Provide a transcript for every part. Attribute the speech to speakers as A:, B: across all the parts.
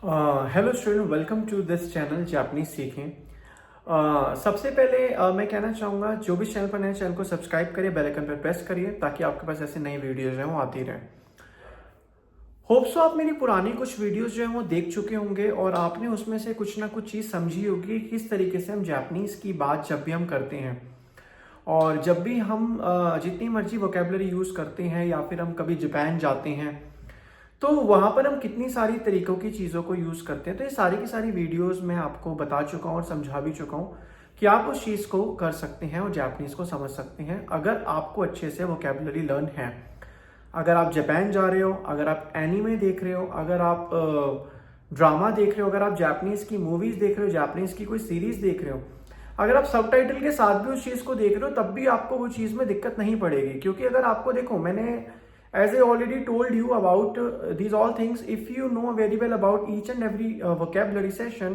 A: Hello student, welcome to this channel Japanese सीखें। सबसे पहले मैं कहना चाहूँगा, जो भी चैनल पर नए चैनल को सब्सक्राइब करिए, बेल आइकन पर प्रेस करिए ताकि आपके पास ऐसे नई वीडियोज हैं वो आती रहें। होप सो आप मेरी पुरानी कुछ वीडियोस जो हैं वो देख चुके होंगे और आपने उसमें से कुछ ना कुछ चीज़ समझी होगी कि किस तरीके से हम जापानीज़ की बात जब भी हम करते हैं और जब भी हम जितनी मर्जी वोकेबलरी यूज़ करते हैं या फिर हम कभी जापान जाते हैं तो वहाँ पर हम कितनी सारी तरीकों की चीज़ों को यूज़ करते हैं। तो ये सारी की सारी वीडियोस मैं आपको बता चुका हूँ और समझा भी चुका हूँ कि आप उस चीज़ को कर सकते हैं और जापानीज़ को समझ सकते हैं अगर आपको अच्छे से वोकेबलरी लर्न है। अगर आप जापान जा रहे हो, अगर आप एनीमे देख रहे हो, अगर आप ड्रामा देख रहे हो, अगर आप जापानीज़ की मूवीज़ देख रहे हो, जापानीज़ की कोई सीरीज़ देख रहे हो, अगर आप सबटाइटल के साथ भी उस चीज़ को देख रहे हो तब भी आपको वो चीज़ में दिक्कत नहीं पड़ेगी। क्योंकि अगर आपको देखो, मैंने as I already told you about these all things, if you know very well about each and every vocabulary session,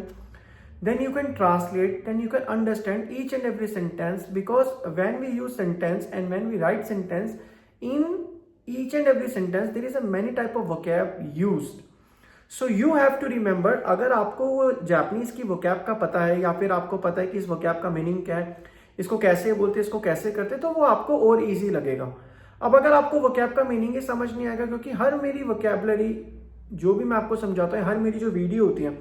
A: then you can translate, then you can understand each and every sentence, because when we use sentence and when we write sentence, in each and every sentence there is a many type of vocab used. So you have to remember, अगर आपको वो Japanese की vocab का पता है या फिर आपको पता है कि इस vocab का मीनिंग क्या है, इसको कैसे बोलते हैं, इसको कैसे करते हैं, तो वो आपको और ईजी लगेगा। अब अगर आपको वोकैब का मीनिंग ही समझ नहीं आएगा, क्योंकि हर मेरी वोकैबलरी जो भी मैं आपको समझाता हूँ, हर मेरी जो वीडियो होती है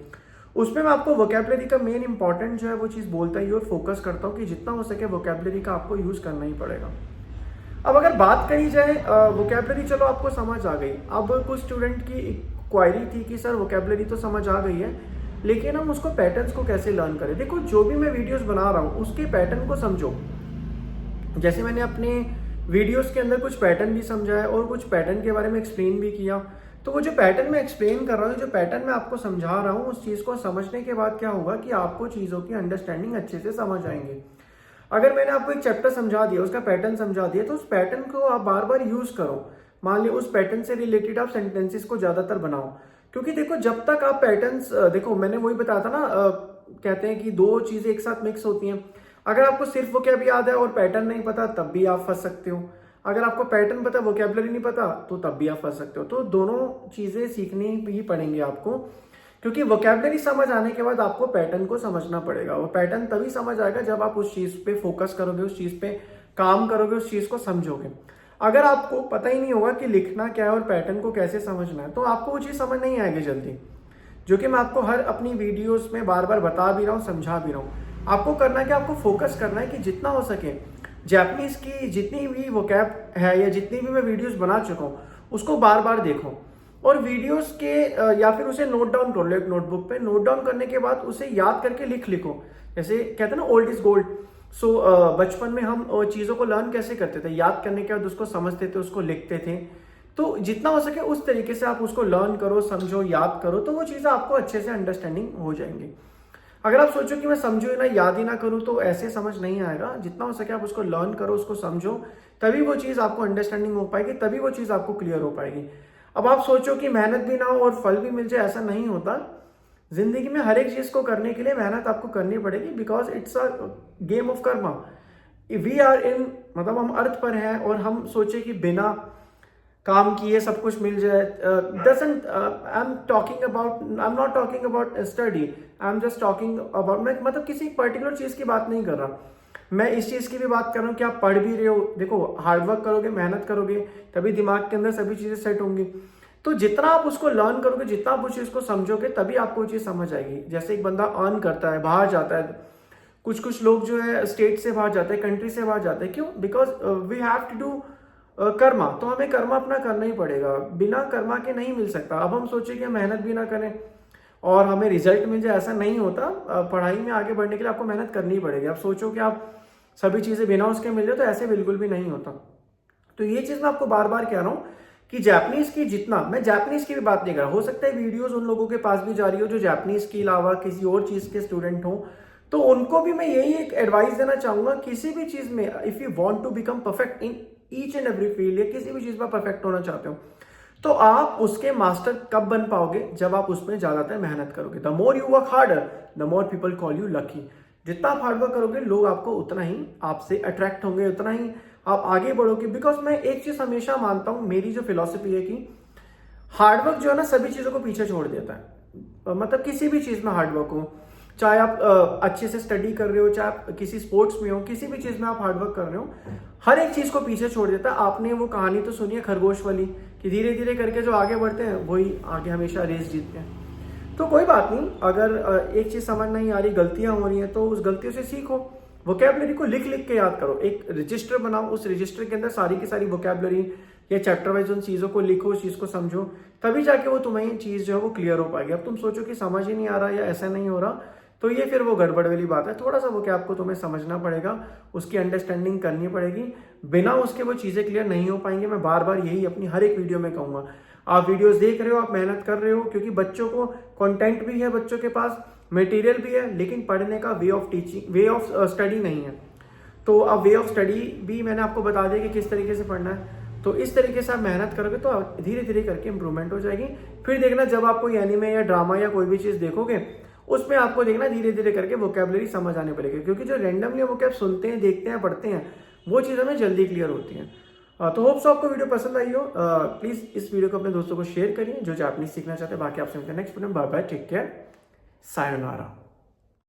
A: उसमें मैं आपको वोकैबलरी का मेन इंपॉर्टेंट जो है वो चीज़ बोलता ही और फोकस करता हूँ कि जितना हो सके वोकैबलरी का आपको यूज़ करना ही पड़ेगा। अब अगर बात करी जाए वोकैबलरी, चलो आपको समझ आ गई। अब कुछ स्टूडेंट की क्वायरी थी कि सर वोकैबलरी तो समझ आ गई है लेकिन हम उसको पैटर्न्स को कैसे लर्न करें। देखो, जो भी मैं वीडियोस बना रहा हूँ उसके पैटर्न को समझो। जैसे मैंने अपने वीडियोस के अंदर कुछ पैटर्न भी समझाया और कुछ पैटर्न के बारे में एक्सप्लेन भी किया, तो वो जो पैटर्न मैं एक्सप्लेन कर रहा हूँ, जो पैटर्न मैं आपको समझा रहा हूँ, उस चीज़ को समझने के बाद क्या होगा कि आपको चीज़ों की अंडरस्टैंडिंग अच्छे से समझ आएंगे। अगर मैंने आपको एक चैप्टर समझा दिया, उसका पैटर्न समझा दिया, तो उस पैटर्न को आप बार बार यूज करो। मान ली उस पैटर्न से रिलेटेड आप सेंटेंसेस को ज़्यादातर बनाओ। क्योंकि देखो, जब तक आप पैटर्न्स, देखो मैंने वही बताया था ना, कहते हैं कि दो चीज़ें एक साथ मिक्स होती हैं। अगर आपको सिर्फ वोकैब याद है और पैटर्न नहीं पता तब भी आप फंस सकते हो। अगर आपको पैटर्न पता, वोकैबुलरी नहीं पता, तो तब भी आप फंस सकते हो। तो दोनों चीज़ें सीखनी ही पड़ेंगी आपको, क्योंकि वोकैबुलरी समझ आने के बाद आपको पैटर्न को समझना पड़ेगा। और पैटर्न तभी समझ आएगा जब आप उस चीज़ पे फोकस करोगे, उस चीज़ पे काम करोगे, उस चीज़ को समझोगे। अगर आपको पता ही नहीं होगा कि लिखना क्या है और पैटर्न को कैसे समझना है, तो आपको वो चीज़ समझ नहीं आएगी जल्दी। जो कि मैं आपको हर अपनी वीडियोस में बार बार बता भी रहा हूँ, समझा भी रहा हूँ। आपको करना है कि आपको फोकस करना है कि जितना हो सके जापानीज की जितनी भी वोकैब है या जितनी भी मैं वीडियोस बना चुका हूँ उसको बार बार देखो और वीडियोस के या फिर उसे नोट डाउन कर लो एक नोटबुक पे। नोट डाउन करने के बाद उसे याद करके लिखो। जैसे कहते हैं ना, ओल्ड इज गोल्ड। सो बचपन में हम चीज़ों को लर्न कैसे करते थे, याद करने के बाद उसको समझते थे, उसको लिखते थे। तो जितना हो सके उस तरीके से आप उसको लर्न करो, समझो, याद करो, तो वो चीज़ें आपको अच्छे से अंडरस्टैंडिंग हो जाएंगी। अगर आप सोचो कि मैं समझू ना, याद ही ना करूं, तो ऐसे समझ नहीं आएगा। जितना हो सके आप उसको लर्न करो, उसको समझो, तभी वो चीज़ आपको अंडरस्टैंडिंग हो पाएगी, तभी वो चीज़ आपको क्लियर हो पाएगी। अब आप सोचो कि मेहनत भी ना हो और फल भी मिल जाए, ऐसा नहीं होता। जिंदगी में हर एक चीज़ को करने के लिए मेहनत आपको करनी पड़ेगी, because it's a game of karma. We are in, मतलब हम अर्थ पर हैं और हम सोचे कि बिना काम किए सब कुछ मिल जाए, doesn't, I am talking about, I am not talking about study, I am just talking about, मैं मतलब किसी पर्टिकुलर चीज़ की बात नहीं कर रहा, मैं इस चीज़ की भी बात कर रहा हूँ कि आप पढ़ भी रहे हो। देखो, हार्डवर्क करोगे, मेहनत करोगे, तभी दिमाग के अंदर सभी चीज़ें सेट होंगी। तो जितना आप उसको लर्न करोगे, जितना आप उस चीज़ को समझोगे, तभी आपको वो चीज़ समझ आएगी। जैसे एक बंदा अर्न करता है, बाहर जाता है, कुछ लोग जो है स्टेट से बाहर जाते हैं, कंट्री से बाहर जाते हैं, क्यों? Because we have to do karma. तो हमें कर्मा अपना करना ही पड़ेगा, बिना कर्मा के नहीं मिल सकता। अब हम सोचे कि मेहनत भी ना करें और हमें रिजल्ट मिल जाए, ऐसा नहीं होता। पढ़ाई में आगे बढ़ने के लिए आपको मेहनत करनी ही पड़ेगी। आप सोचो कि आप सभी चीज़ें बिना उसके मिल जाए, तो ऐसे बिल्कुल भी नहीं होता। तो ये चीज़ मैं आपको बार बार कह रहा हूँ कि जापानीज की जितना, मैं जापानीज की भी बात नहीं कर रहा, हो सकता है वीडियोस उन लोगों के पास भी जा रही हो जो जापानीज के अलावा किसी और चीज़ के स्टूडेंट हो, तो उनको भी मैं यही एक एडवाइस देना चाहूंगा। किसी भी चीज़ में if you want to become perfect in each and every field, या किसी भी चीज़ में परफेक्ट होना चाहते हो, तो आप उसके मास्टर कब बन पाओगे? जब आप उसमें ज़्यादातर मेहनत करोगे। The more you work harder, the more people call you lucky. जितना आप हार्डवर्क करोगे, लोग आपको उतना ही आपसे अट्रैक्ट होंगे, उतना ही आप आगे बढ़ोगे। बिकॉज मैं एक चीज़ हमेशा मानता हूँ, मेरी जो फिलॉसफी है कि हार्डवर्क जो है ना, सभी चीज़ों को पीछे छोड़ देता है। मतलब किसी भी चीज़ में हार्डवर्क हो, चाहे आप अच्छे से स्टडी कर रहे हो, चाहे आप किसी स्पोर्ट्स में हो, किसी भी चीज़ में आप हार्डवर्क कर रहे हो, हर एक चीज़ को पीछे छोड़ देता है। आपने वो कहानी तो सुनी है खरगोश वाली कि धीरे धीरे करके जो आगे बढ़ते हैं वही आगे हमेशा रेस जीतते हैं। तो कोई बात नहीं, अगर एक चीज़ समझ नहीं आ रही, गलतियां हो रही हैं, तो उस गलतियों से सीखो। वोकैबलरी को लिख लिख के याद करो, एक रजिस्टर बनाओ, उस रजिस्टर के अंदर सारी की सारी वोकैबलरी या चैप्टर वाइज उन चीज़ों को लिखो, उस चीज़ को समझो, तभी जाके वो तुम्हें चीज़ जो है वो क्लियर हो पाएगी। अब तुम सोचो कि समझ ही नहीं आ रहा या ऐसा नहीं हो रहा, तो ये फिर वो गड़बड़ वाली बात है। थोड़ा सा वोकैब को तुम्हें समझना पड़ेगा, उसकी अंडरस्टैंडिंग करनी पड़ेगी, बिना उसके वो चीज़ें क्लियर नहीं हो पाएंगे। मैं बार बार यही अपनी हर एक वीडियो में कहूँगा। आप वीडियोस देख रहे हो, आप मेहनत कर रहे हो, क्योंकि बच्चों को कंटेंट भी है, बच्चों के पास मटेरियल भी है, लेकिन पढ़ने का way of teaching, way of study नहीं है। तो अब वे ऑफ स्टडी भी मैंने आपको बता दिया कि किस तरीके से पढ़ना है। तो इस तरीके से आप मेहनत करोगे तो धीरे धीरे करके इंप्रूवमेंट हो जाएगी। फिर देखना, जब आप कोई एनिमे या ड्रामा या कोई भी चीज़ देखोगे, उसमें आपको देखना धीरे धीरे करके वोकैबलरी समझ आने पड़ेगी, क्योंकि जो रैंडमली वोकैब सुनते हैं, देखते हैं, पढ़ते हैं, वो चीज़ हमें जल्दी क्लियर होती है। तो होप्स आपको वीडियो पसंद आई हो। प्लीज़ इस वीडियो को अपने दोस्तों को शेयर करिए जो जापानीज सीखना चाहते हैं। बाकी आपसे मिलते हैं नेक्स्ट वीडियो में। Bye bye, take care, sayonara.